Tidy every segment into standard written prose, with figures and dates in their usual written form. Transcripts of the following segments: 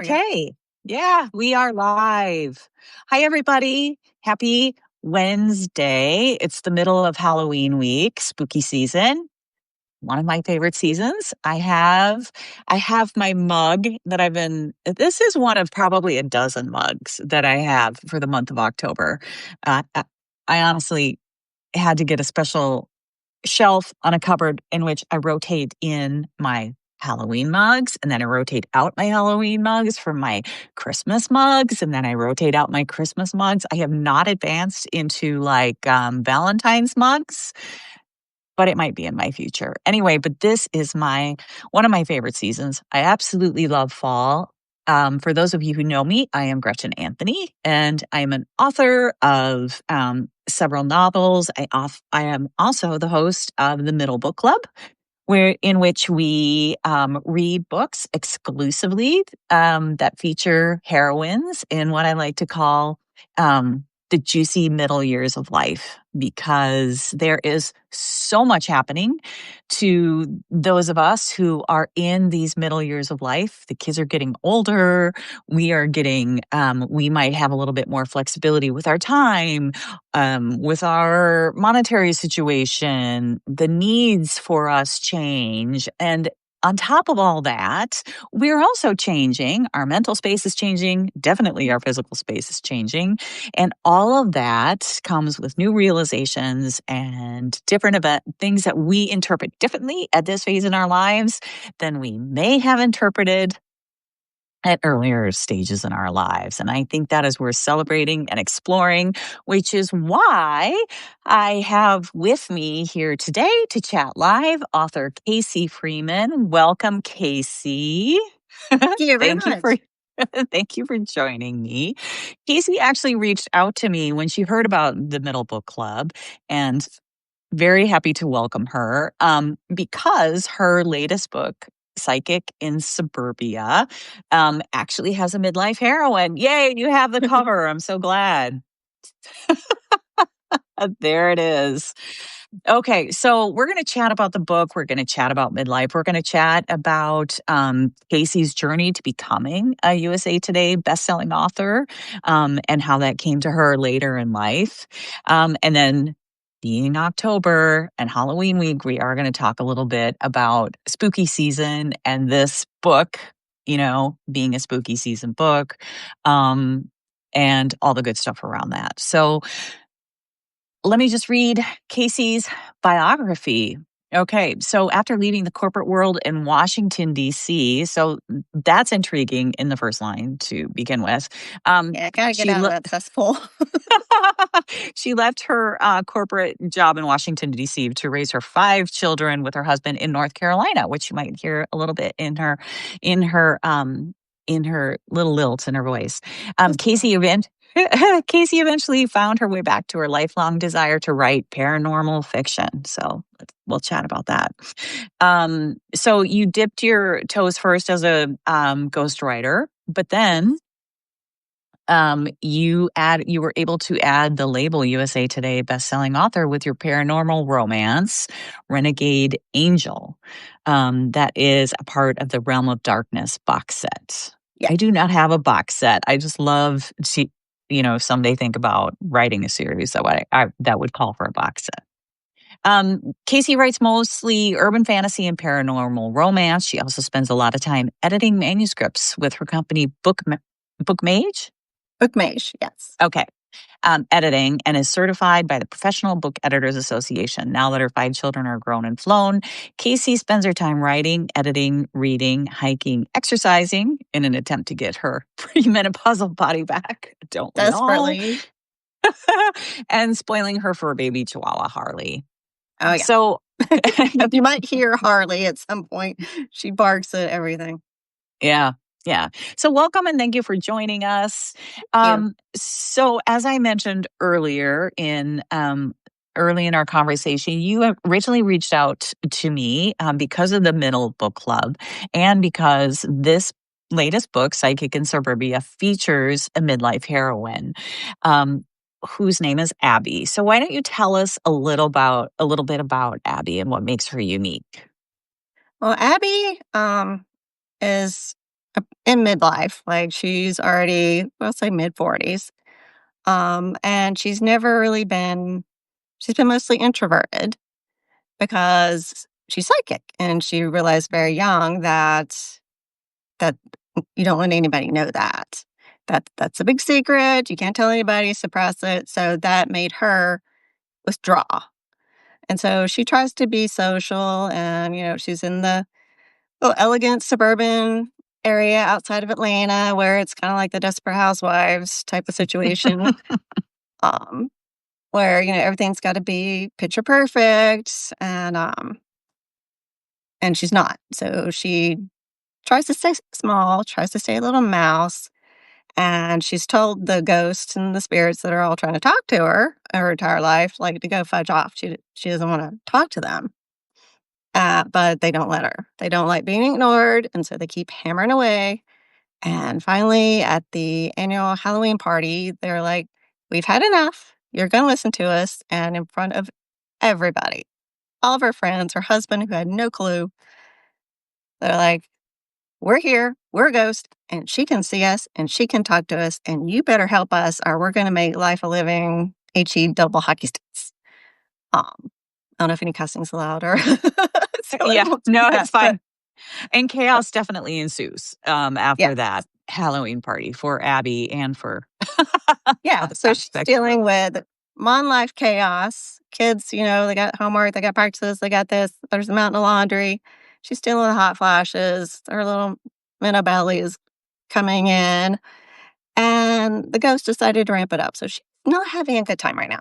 we go. Okay. Yeah, we are live. Hi, everybody. Happy Wednesday. It's the middle of Halloween week, spooky season. One of my favorite seasons. I have my mug that this is one of probably a dozen mugs that I have for the month of October. I honestly had to get a special shelf on a cupboard in which I rotate in my Halloween mugs, and then I rotate out my Halloween mugs from my Christmas mugs, and then I rotate out my Christmas mugs. I have not advanced into Valentine's mugs, but it might be in my future. Anyway, but this is one of my favorite seasons. I absolutely love fall. For those of you who know me, I am Gretchen Anthony, and I am an author of several novels. I am also the host of the Middle Book Club, in which we read books exclusively that feature heroines in what I like to call the juicy middle years of life, because there is so much happening to those of us who are in these middle years of life. The kids are getting older. We might have a little bit more flexibility with our time, with our monetary situation. The needs for us change. And on top of all that, we're also changing. Our mental space is changing. Definitely our physical space is changing. And all of that comes with new realizations and different things that we interpret differently at this phase in our lives than we may have interpreted at earlier stages in our lives. And I think that is worth celebrating and exploring, which is why I have with me here today to chat live author KC Freeman. Welcome, KC. Thank you very much. Thank you for joining me. Casey actually reached out to me when she heard about the Middle Book Club, and very happy to welcome her because her latest book, Psychic in Suburbia, actually has a midlife heroine. Yay, you have the cover. I'm so glad. There it is. Okay, so we're going to chat about the book. We're going to chat about midlife. We're going to chat about Casey's journey to becoming a USA Today bestselling author, and how that came to her later in life. And then, being October and Halloween week, we are going to talk a little bit about spooky season and this book, being a spooky season book, and all the good stuff around that. So let me just read Casey's biography. Okay, so after leaving the corporate world in Washington, D.C., so that's intriguing in the first line to begin with. Yeah, I gotta get out of that cesspool. She left her corporate job in Washington, D.C. to raise her 5 children with her husband in North Carolina, which you might hear a little bit in her little lilts in her voice. Casey eventually found her way back to her lifelong desire to write paranormal fiction. So we'll chat about that. So you dipped your toes first as a ghostwriter, but then you were able to add the label USA Today bestselling author with your paranormal romance, Renegade Angel. That is a part of the Realm of Darkness box set. Yeah. I do not have a box set. I just love to, someday think about writing a series that would call for a box set. Casey writes mostly urban fantasy and paranormal romance. She also spends a lot of time editing manuscripts with her company Bookmage, yes. Okay. Editing, and is certified by the Professional Book Editors Association. Now that her 5 children are grown and flown, Casey spends her time writing, editing, reading, hiking, exercising in an attempt to get her premenopausal body back. Don't we Desperately. all? And spoiling her fur baby Chihuahua, Harley. Oh, yeah. So you might hear Harley at some point. She barks at everything. Yeah. So welcome and thank you for joining us. So as I mentioned earlier early in our conversation, you originally reached out to me because of the Middle Book Club and because this latest book, Psychic in Suburbia, features a midlife heroine whose name is Abby. So why don't you tell us a little bit about Abby and what makes her unique? Well, Abby is in midlife, like, she's already, we'll say mid-40s, and she's been mostly introverted because she's psychic, and she realized very young that you don't let anybody know that. That's a big secret, you can't tell anybody, suppress it, so that made her withdraw, and so she tries to be social and, she's in the elegant suburban area outside of Atlanta where it's kinda like the Desperate Housewives type of situation, um, where, everything's gotta be picture perfect, and she's not. So she tries to stay small, tries to stay a little mouse, and she's told the ghosts and the spirits that are all trying to talk to her entire life, like, to go fudge off. She doesn't wanna talk to them, but they don't let her. They don't like being ignored, and so they keep hammering away. And finally, at the annual Halloween party, they're like, "We've had enough. You're gonna listen to us." And in front of everybody, all of her friends, her husband, who had no clue, they're like, "We're here. We're a ghost, and she can see us, and she can talk to us, and you better help us, or we're gonna make life a living HE double hockey sticks." I don't know if any cussing's allowed or so I Yeah, won't do no, it's that, but fine. And chaos definitely ensues, yeah. after that Halloween party for Abby and for Yeah, other so she's aspects of her. dealing with mom life chaos. Kids, they got homework, they got practices, they got this, there's a mountain of laundry. She's dealing with hot flashes. Her little minnow belly is coming in. And the ghost decided to ramp it up. So she's not having a good time right now.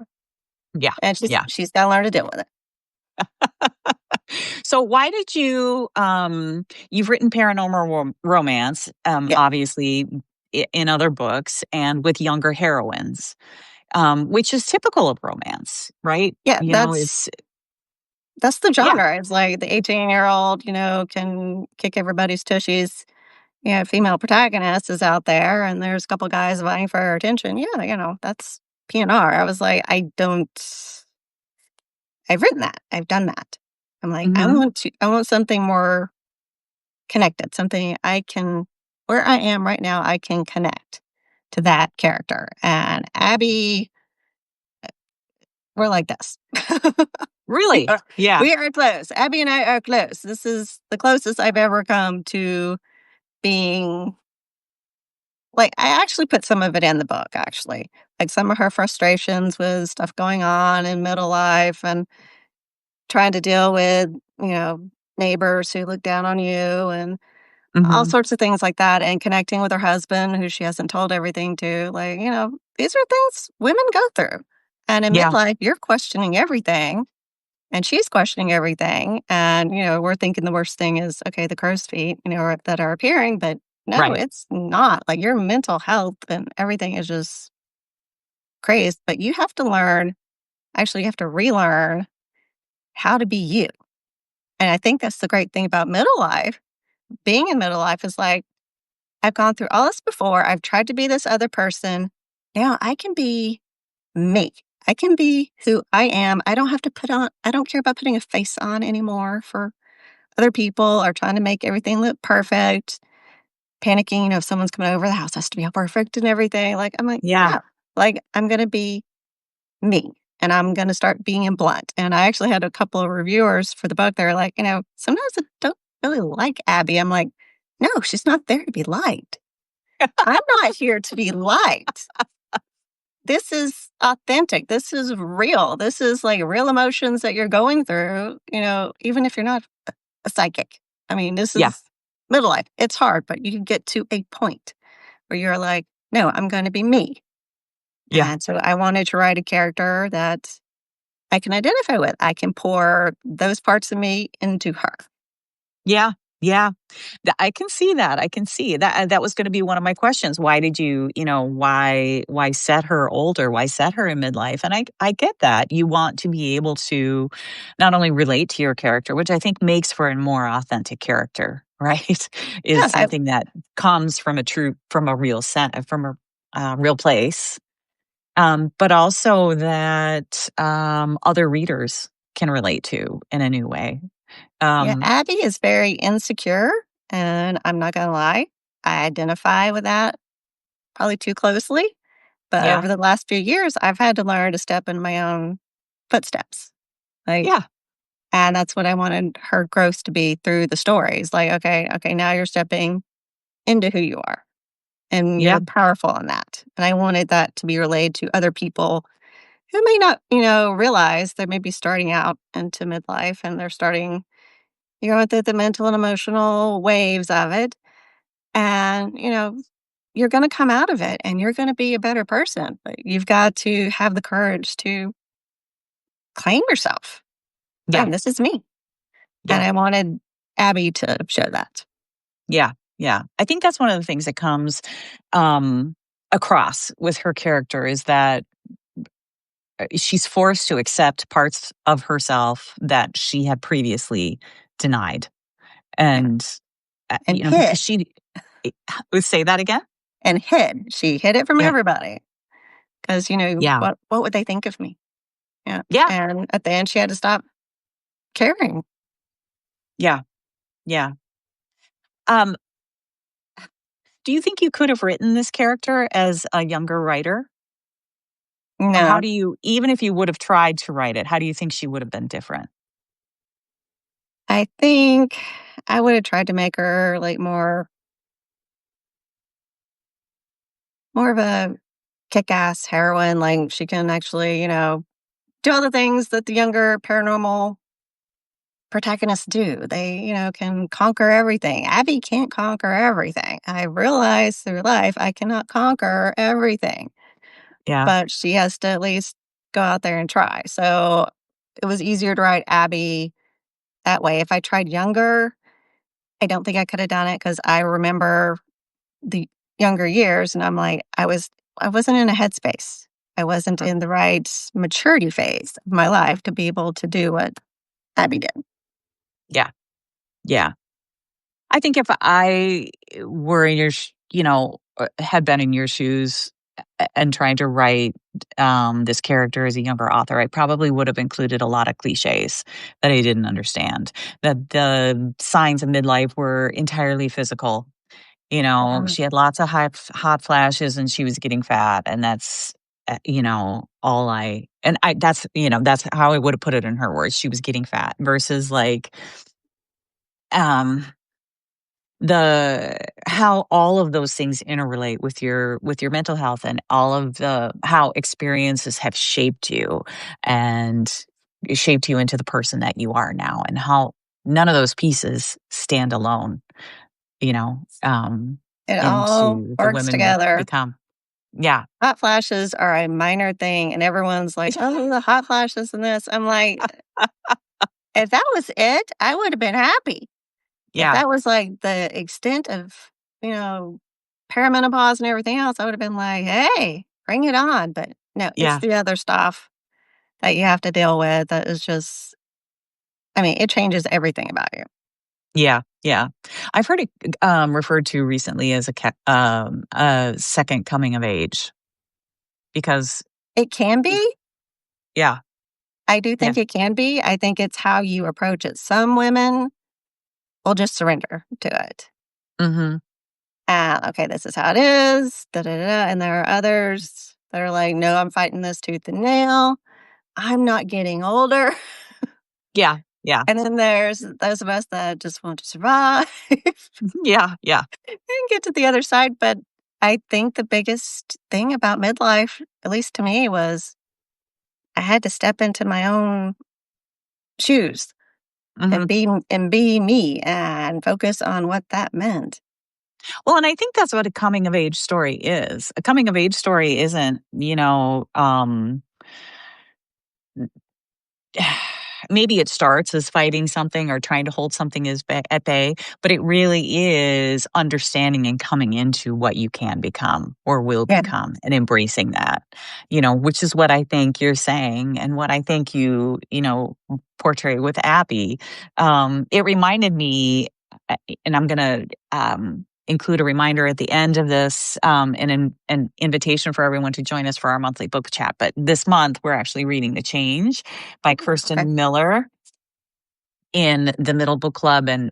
Yeah, And she's yeah. she's gotta learn to deal with it. So why did you've written paranormal romance, Yeah. obviously in other books and with younger heroines, which is typical of romance, right? Yeah, that's It's that's the yeah. genre. It's like the 18-year-old, can kick everybody's tushies. Female protagonist is out there and there's a couple guys vying for her attention. Yeah, that's PNR. I was like, I've written that. I've done that. I'm like, Mhm. I want something more connected, something where I am right now, I can connect to that character. And Abby, we're like this. we Really? are, Yeah. we are close. Abby and I are close. This is the closest I've ever come to being. Like, I actually put some of it in the book, actually. Like, some of her frustrations with stuff going on in middle life and trying to deal with, you know, neighbors who look down on you and all Mhm. sorts of things like that, and connecting with her husband who she hasn't told everything to. Like, these are things women go through. And in Yeah, midlife, you're questioning everything, and she's questioning everything. And, we're thinking the worst thing is, okay, the crow's feet, that are appearing, but no, right. it's not. Like, your mental health and everything is just crazed, but you have to learn, actually, you have to relearn how to be you. And I think that's the great thing about middle life. Being in middle life is like, I've gone through all this before. I've tried to be this other person. Now I can be me. I can be who I am. I don't have to I don't care about putting a face on anymore for other people or trying to make everything look perfect. Panicking, if someone's coming over, the house has to be all perfect and everything. Like, I'm like, Yeah. no, like, I'm going to be me and I'm going to start being blunt. And I actually had a couple of reviewers for the book. They're like, sometimes I don't really like Abby. I'm like, no, she's not there to be liked. I'm not here to be liked. This is authentic. This is real. This is like real emotions that you're going through, even if you're not a psychic. I mean, this Yeah. is middle life. It's hard, but you can get to a point where you're like, no, I'm going to be me. Yeah. And so I wanted to write a character that I can identify with. I can pour those parts of me into her. Yeah. Yeah. I can see that. I can see that. That was going to be one of my questions. Why did why set her older? Why set her in midlife? And I get that. You want to be able to not only relate to your character, which I think makes for a more authentic character, right? Is Yeah, something that comes from a real from a real place. But also that other readers can relate to in a new way. yeah. Um, Abby is very insecure, and I'm not gonna lie. I identify with that probably too closely, but Yeah. over the last few years, I've had to learn to step in my own footsteps, like, Yeah. and that's what I wanted her growth to be through the stories, like, "Okay, now you're stepping into who you are, and Yeah. you're powerful in that," and I wanted that to be relayed to other people who may not, realize they may be starting out into midlife, and they're starting you're going through the mental and emotional waves of it, and, you're gonna come out of it, and you're gonna be a better person, but you've got to have the courage to claim yourself. Yeah. "Claim, this is me," and Yeah. I wanted Abby to show that. Yeah. Yeah. I think that's one of the things that comes um, across with her character is that she's forced to accept parts of herself that she had previously denied. Yeah, And, and because hid, she, would say that again? and hid. She hid it from Yeah. everybody because Yeah. what would they think of me? Yeah, Yeah. and at the end, she had to stop caring. Yeah. Yeah. Um, do you think you could have written this character as a younger writer? Or how No, do you, even if you would have tried to write it, how do you think she would have been different? I think I would have tried to make her, like, more of a kick-ass heroine, like, she can actually, do all the things that the younger paranormal protagonists do. They, can conquer everything. Abby can't conquer everything. I realize through life I cannot conquer everything, Yeah. but she has to at least go out there and try. So it was easier to write Abby that way. If I tried younger, I don't think I could have done it because I remember the younger years and I'm like, I wasn't in a headspace. I wasn't Uh, in the right maturity phase of my life to be able to do what Abby did. Yeah. Yeah. I think if I were in your, had been in your shoes and trying to write this character as a younger author, I probably would have included a lot of cliches that I didn't understand. That the signs of midlife were entirely physical. Um, She had lots of hot flashes and she was getting fat, and that's all that's how I would have put it in her words. She was getting fat versus like um the how all of those things interrelate with your mental health and all of the how experiences have and shaped you into the person that you are now, and how none of those pieces stand alone, you know, um, it all into the works women we've together. become. Yeah. Hot flashes are a minor thing, and everyone's like, "Oh, the hot flashes and this." I'm like, if that was it, I would have been happy. If Yeah. that was like the extent of, you know, perimenopause and everything else, I would have been like, "Hey, bring it on." But no, it's Yeah. the other stuff that you have to deal with that is just, I mean, it changes everything about you. Yeah. Yeah. I've heard it referred to recently as a second coming of age because It can it, be. yeah. I do Yeah. think it can be. I think it's how you approach it. Some women will just surrender to it. Hmm. Okay, this is how it is. Da, da, da, da. And there are others that are like, no, I'm fighting this tooth and nail. I'm not getting older. Yeah. Yeah. And then there's those of us that just want to survive and Yeah. Yeah. get to the other side. But I think the biggest thing about midlife, at least to me, was I had to step into my own shoes Hmm. and be me and focus on what that meant. Well, and I think that's what a coming of age story is. A coming of age story isn't, maybe it starts as fighting something or trying to hold something at bay, but it really is understanding and coming into what you can become or will Yeah, become and embracing that, which is what I think you're saying and what I think portray with Abby. It reminded me, and I'm going to include a reminder at the end of this, and an invitation for everyone to join us for our monthly book chat. But this month, we're actually reading The Change by okay. Kirsten Miller in the Middle Book Club. And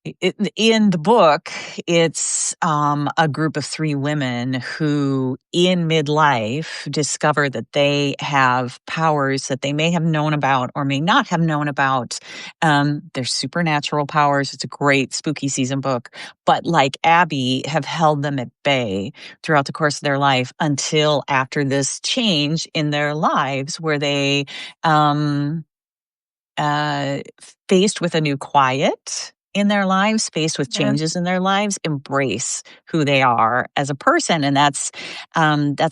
In the book, it's a group of three women who, in midlife, discover that they have powers that they may have known about or may not have known about. They're supernatural powers. It's a great spooky season book, but like Abby, have held them at bay throughout the course of their life until after this change in their lives, where they uh, faced with a new quiet in their lives, faced with Yeah. changes in their lives, embrace who they are as a person. And that's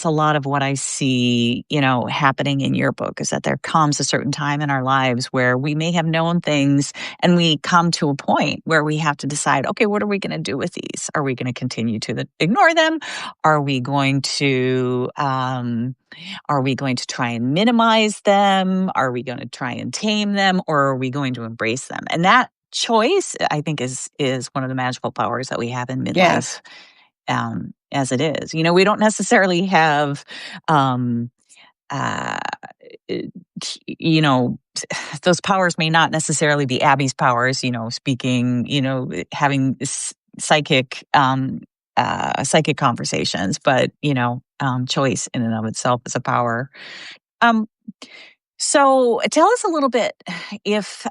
a lot of what I see, happening in your book, is that there comes a certain time in our lives where we may have known things and we come to a point where we have to decide, okay, what are we going to do with these? Are we going to continue to ignore them? Are we going to, are we going to try and minimize them? Are we going to try and tame them, or are we going to embrace them? And that choice, I think, is one of the magical powers that we have in Yes. midlife, as it is. We don't necessarily have, um, uh, eh, those powers may not necessarily be Abby's powers. Speaking, having psychic conversations, but choice in and of itself is a power. Um, so tell us a little bit, if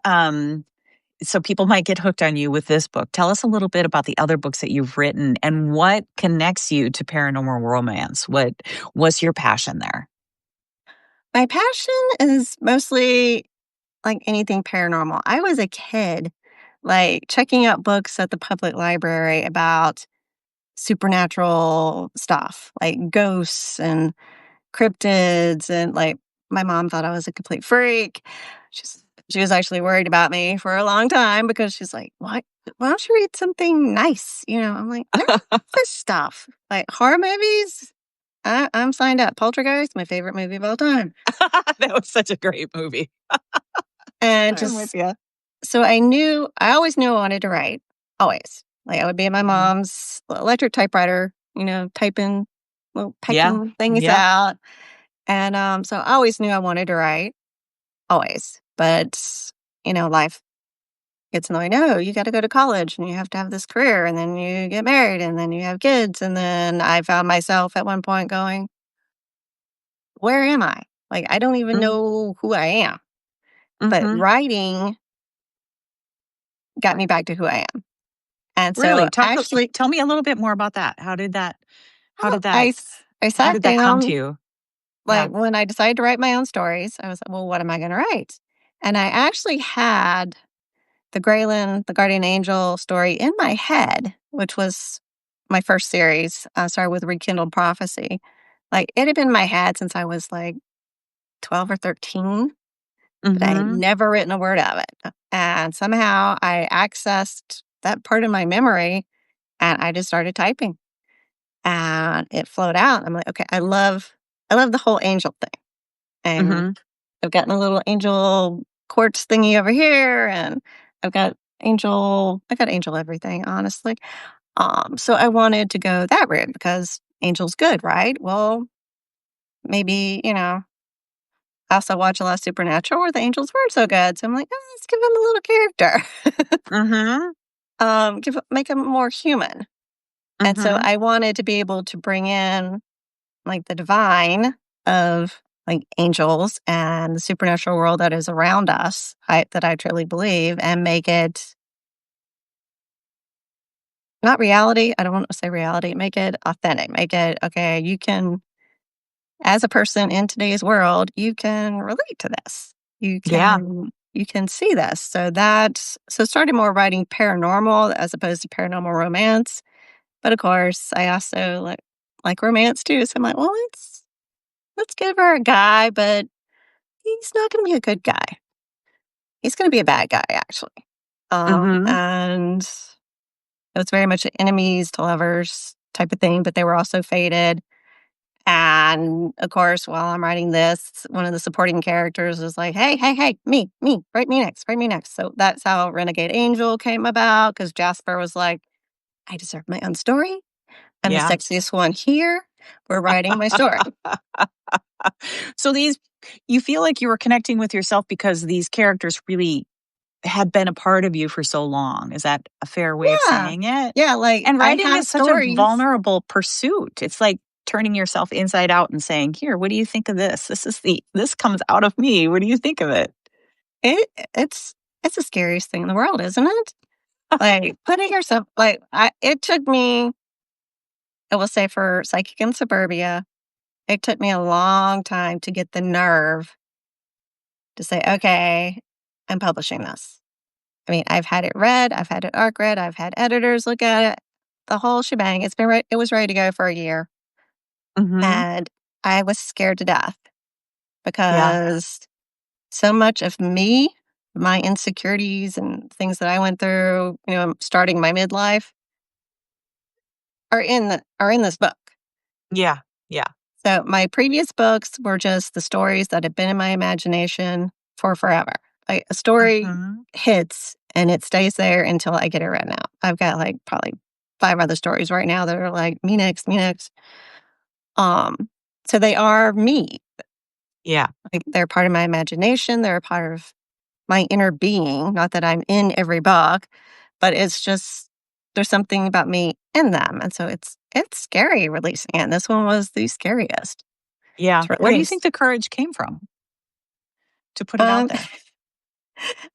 so people might get hooked on you with this book. Tell us a little bit about the other books that you've written and what connects you to paranormal romance. What was your passion there? My passion is mostly like anything paranormal. I was a kid, like checking out books at the public library about supernatural stuff, like ghosts and cryptids, and like my mom thought I was a complete freak. She's she was actually worried about me for a long time because she's like, Why don't you read something nice?" I'm like, "No, this stuff like horror movies. I'm signed up. Poltergeist, my favorite movie of all time, That was such a great movie. and I'm with just you. so I always knew I wanted to write, always. Like I would be at my Mhm. mom's electric typewriter, typing, well, Yeah. pecking things Yep. out, and so I always knew I wanted to write. Always. But, life gets annoying. No, you got to go to college and you have to have this career and then you get married and then you have kids. And then I found myself at one point going, where am I? Like, I don't even Mm-hmm. know who I am. But Mm-hmm. writing got me back to who I am. And so Really? actually, Tell me a little bit more about that. How well, did that I how sat did that come to down, you? Yeah. like when I decided to write my own stories, I was like, well, what am I going to write? And I actually had the Graylin, the Guardian Angel story in my head, which was my first series, started with Rekindled Prophecy. Like, it had been in my head since I was, like, 12 or 13, but I had Mm-hmm. never written a word of it. And somehow I accessed that part of my memory, and I just started typing, and it flowed out. I'm like, "Okay, I love the whole angel thing." And Mm-hmm. I've gotten a little angel quartz thingy over here, and I got angel everything, honestly. So I wanted to go that route because angel's good, right? Well, maybe, I also watch a lot of Supernatural where the angels weren't so good. So I'm like, oh, let's give him a little character. Mm-hmm. Make him more human. And so Mm-hmm. I wanted to be able to bring in like the divine of like angels and the supernatural world that is around us, that I truly believe, and make it not reality. I don't want to say reality. Make it authentic. Make it okay. You can, as a person in today's world, you can relate to this. Yeah. You can see this. So started more writing paranormal as opposed to paranormal romance. But of course, I also like romance too. So I'm like, well, let's give her a guy, but he's not going to be a good guy. He's going to be a bad guy, actually. Mm-hmm. And it was very much an enemies to lovers type of thing, but they were also fated. And of course, while I'm writing this, one of the supporting characters was like, hey, hey, hey, me, write me next, write me next. So that's how Renegade Angel came about because Jasper was like, I deserve my own story. I'm the Yeah. sexiest one here. We're writing my story. So you feel like you were connecting with yourself because these characters really had been a part of you for so long. Is that a fair way of Yeah. saying it? Yeah, like, And I writing have is such a stories. vulnerable pursuit. It's like turning yourself inside out and saying, "Here, what do you think of this? This comes out of me. What do you think of it?" It it's the scariest thing in the world, isn't it? Like, putting yourself like, I it took me I will say for Psychic in Suburbia, it took me a long time to get the nerve to say, "Okay, I'm publishing this." I mean, I've had it read, I've had it arc read, I've had editors look at it, the whole shebang. It was ready to go for a year, Mhm. and I was scared to death Yeah. because so much of me, my insecurities and things that I went through, starting my midlife are in this book. Yeah. Yeah. So my previous books were just the stories that had been in my imagination for forever. Like a story Mhm. hits and it stays there until I get it written out. I've got like probably 5 other stories right now that are like me next, me next. Um, so they are me. Yeah. Like they're part of my imagination. They're a part of my inner being. Not that I'm in every book, but it's just there's something about me in them, and so it's scary releasing it. And this one was the scariest Yeah. to Where do you think release. the courage came from to put it out Um, there?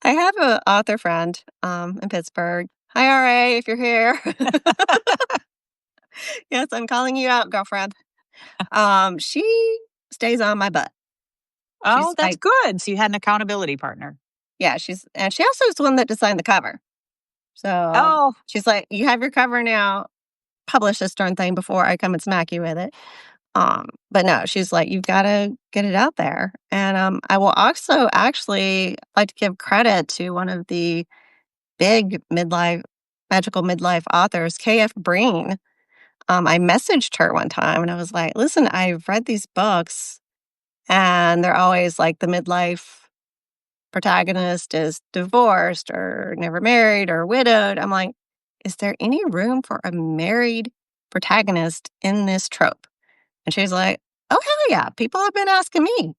I have an author friend in Pittsburgh. Hi, RA, if you're here. Yes, I'm calling you out, girlfriend. She stays on my butt. Oh, She's that's like, good. So you had an accountability partner. yeah, and she also is the one that designed the cover. So Oh, she's like, you have your cover now. Publish this darn thing before I come and smack you with it. But no, she's like, you've got to get it out there. And I will also actually like to give credit to one of the big magical midlife authors, KF Breen. I messaged her one time and I was like, listen, I've read these books and they're always like the midlife protagonist is divorced or never married or widowed. I'm like, is there any room for a married protagonist in this trope? And she's like, oh, hell yeah. People have been asking me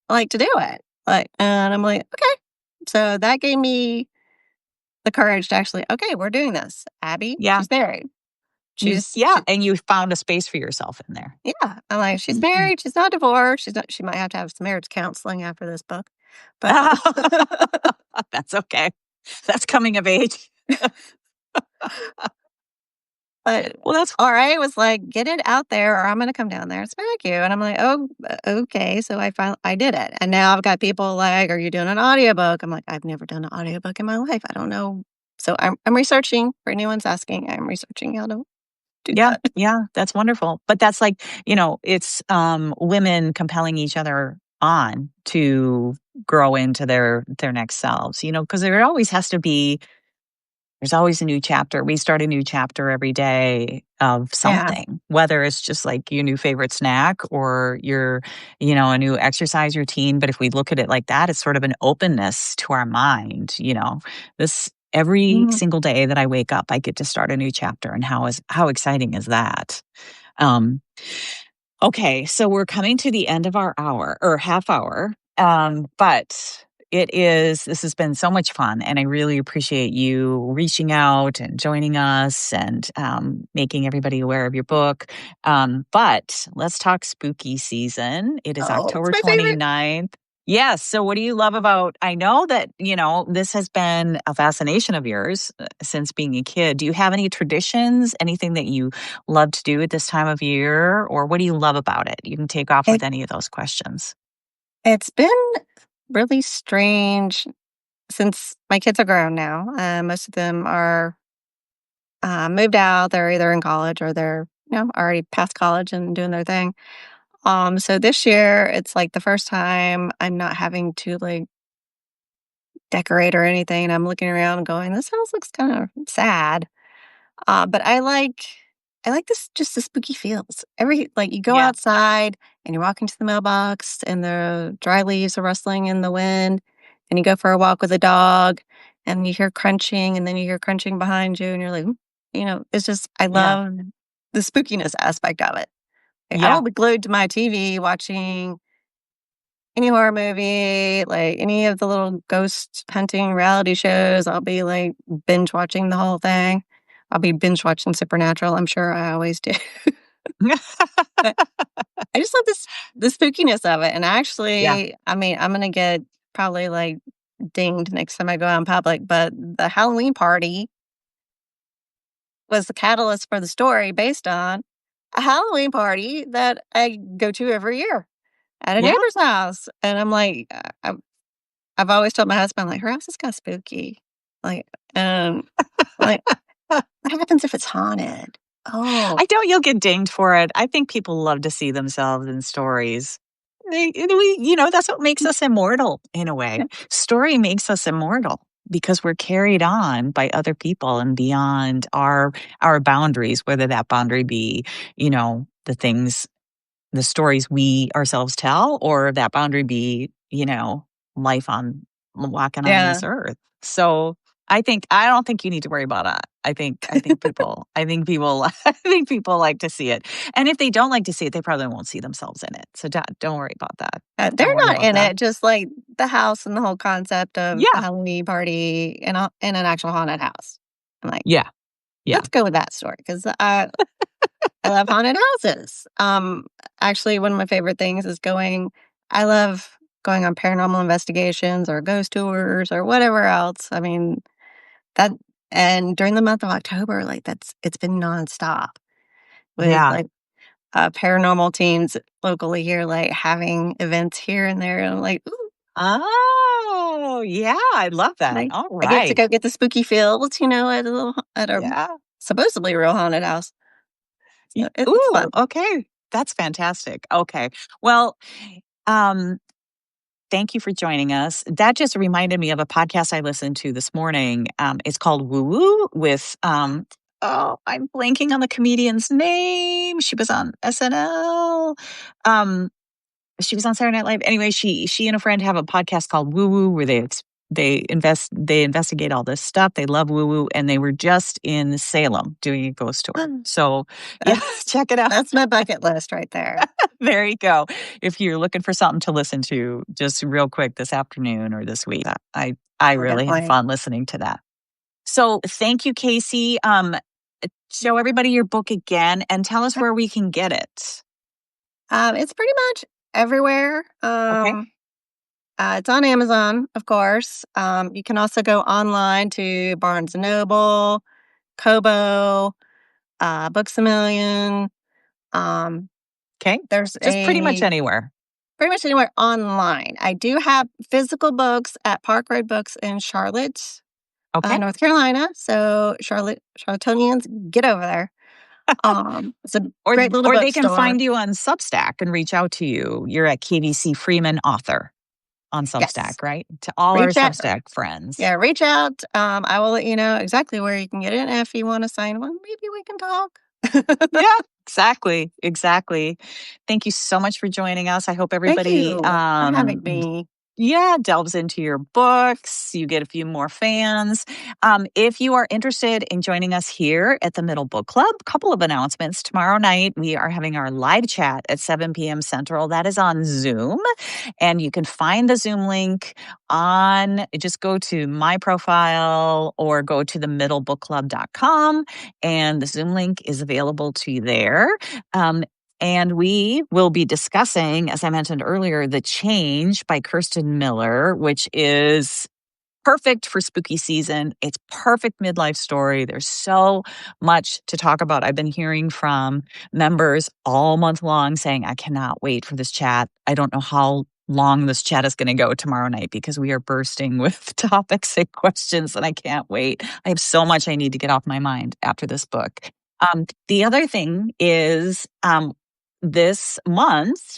like to do it. And I'm like, okay. So that gave me the courage to actually, okay, we're doing this. Abby, yeah. she's married. Yeah, and you found a space for yourself in there. Yeah. I'm like, she's married. She's not divorced. She might have to have some marriage counseling after this book. But, That's okay. That's coming of age. but Well, that's RA was like, get it out there or I'm going to come down there and smack you. And I'm like, oh, okay. So I did it. And now I've got people like, are you doing an audiobook? I'm like, I've never done an audiobook in my life. I don't know. So I'm researching for anyone's asking. I'm researching how to do yeah, that. yeah, that's wonderful. But that's like, it's women compelling each other on to grow into their next selves, because there always has to be there's always a new chapter. We start a new chapter every day of Yeah. something, whether it's just like your new favorite snack or a new exercise routine. But if we look at it like that, it's sort of an openness to our mind. This every Mhm. single day that I wake up, I get to start a new chapter. And how exciting is that? Um, Okay, so we're coming to the end of our hour or half hour. But this has been so much fun. And I really appreciate you reaching out and joining us and making everybody aware of your book. But let's talk spooky season. It is Oh, it's October my favorite. 29th. Yes. So, what do you love about? I know that, this has been a fascination of yours since being a kid. Do you have any traditions, anything that you love to do at this time of year, or what do you love about it? You can take off It, with any of those questions. it's been really strange since my kids are grown now. Most of them are moved out. They're either in college or they're already past college and doing their thing. So this year it's like the first time I'm not having to like decorate or anything. And I'm looking around and going, this house looks kind of sad. But I like this just the spooky feels. Like you go Yeah. outside and you're walking to the mailbox and the dry leaves are rustling in the wind and you go for a walk with a dog and you hear crunching and then you hear crunching behind you and you're like, "Ooh," it's just I Yeah. love the spookiness aspect of it. I Yeah. will be glued to my TV watching any horror movie, like, any of the little ghost hunting reality shows, I'll be, like, binge watching the whole thing. I'll be binge watching Supernatural, I'm sure I always do. But I just love the spookiness of it, and Yeah. actually, I mean, I'm gonna get probably, like, dinged next time I go out in public, but the Halloween party was the catalyst for the story based on a Halloween party that I go to every year at a Yeah. neighbor's house, and I'm like, I've always told my husband, like, "Her house is kinda spooky." Like, like, "What happens if it's haunted?" "Oh." I doubt you'll get dinged for it. I think people love to see themselves in stories. That's what makes us immortal in a way. Story makes us immortal because we're carried on by other people and beyond our boundaries, whether that boundary be, the things the stories we ourselves tell or that boundary be, life on walking on Yeah. this earth. So I don't think you need to worry about that. I think people I think people like to see it. And if they don't like to see it, they probably won't see themselves in it. So don't worry about that. Don't They're worry not about in that. it, just, like, the house and the whole concept of the Yeah. Halloween party in an actual haunted house. I'm like, Yeah. Yeah. "Let's go with that story," 'cause I love haunted houses. Actually, one of my favorite things is I love going on paranormal investigations or ghost tours or whatever else. I mean, that and during the month of October, like, it's been nonstop with, Yeah. like, paranormal teams locally here, like, having events here and there, and I'm like, "Ooh," Oh, yeah, I love that. like, All I get to right. go get the spooky feels, at a Yeah. supposedly real haunted house. So it's Ooh, fun. okay. That's fantastic. Okay. Well, um, thank you for joining us. That just reminded me of a podcast I listened to this morning. It's called Woo Woo with, oh, I'm blanking on the comedian's name. She was on SNL. Um, she was on Saturday Night Live. Anyway, she and a friend have a podcast called Woo Woo where they investigate all this stuff. They love woo woo, and they were just in Salem doing a ghost tour. So yeah, That's check it out. that's my bucket list right there. There you go. If you're looking for something to listen to just real quick this afternoon or this week, I Oh, really had definitely. fun listening to that. So thank you, Casey. Show everybody your book again and tell us where we can get it. It's pretty much everywhere. Okay. It's on Amazon, of course. You can also go online to Barnes& and Noble, Kobo, Books A Million. Um, Okay. there's Just pretty much a anywhere. pretty much anywhere online. I do have physical books at Park Road Books in Charlotte, Okay. North Carolina. So Charlottonians, get over there. It's a Or great little or they can bookstore. find you on Substack and reach out to you. You're at KBC Freeman author on Yes. Substack, right? To all our Reach out. Substack friends. Yeah, reach out. I will let you know exactly where you can get it. And if you want to sign one, maybe we can talk. Yeah, exactly, exactly. Thank you so much for joining us. I hope Thank everybody, you for having me. yeah, delves into your books. You get a few more fans. If you are interested in joining us here at the Middle Book Club, a couple of announcements. Tomorrow night, we are having our live chat at 7 p.m. Central. That is on Zoom. And you can find the Zoom link just go to my profile or go to themiddlebookclub.com. And the Zoom link is available to you there. And we will be discussing, as I mentioned earlier, The Change by Kirsten Miller, which is perfect for spooky season. It's perfect midlife story. There's so much to talk about. I've been hearing from members all month long saying, I cannot wait for this chat. I don't know how long this chat is going to go tomorrow night because we are bursting with topics and questions and I can't wait. I have so much I need to get off my mind after this book. The other thing is this month,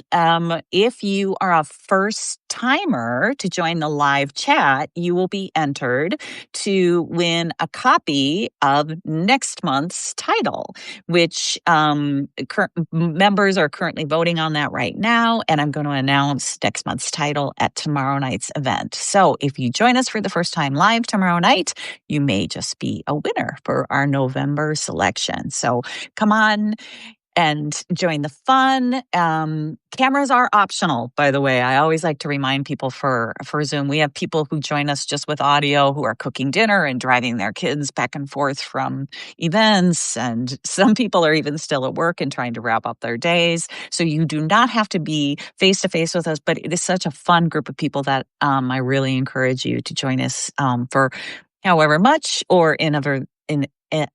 if you are a first timer to join the live chat, you will be entered to win a copy of next month's title, which members are currently voting on that right now. And I'm going to announce next month's title at tomorrow night's event. So if you join us for the first time live tomorrow night, you may just be a winner for our November selection. So come on. and join the fun. Cameras are optional, by the way. I always like to remind people for Zoom. We have people who join us just with audio who are cooking dinner and driving their kids back and forth from events. And some people are even still at work and trying to wrap up their days. So you do not have to be face to face with us, but it is such a fun group of people that I really encourage you to join us for however much or in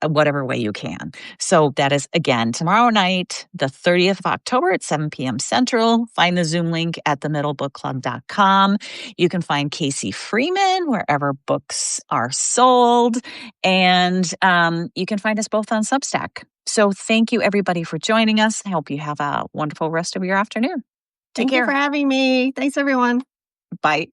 whatever way you can. So that is, again, tomorrow night, the 30th of October at 7 p.m. Central. Find the Zoom link at themiddlebookclub.com. You can find KC Freeman wherever books are sold. And you can find us both on Substack. So thank you, everybody, for joining us. I hope you have a wonderful rest of your afternoon. Take Thank you care. for having me. Thanks, everyone. Bye.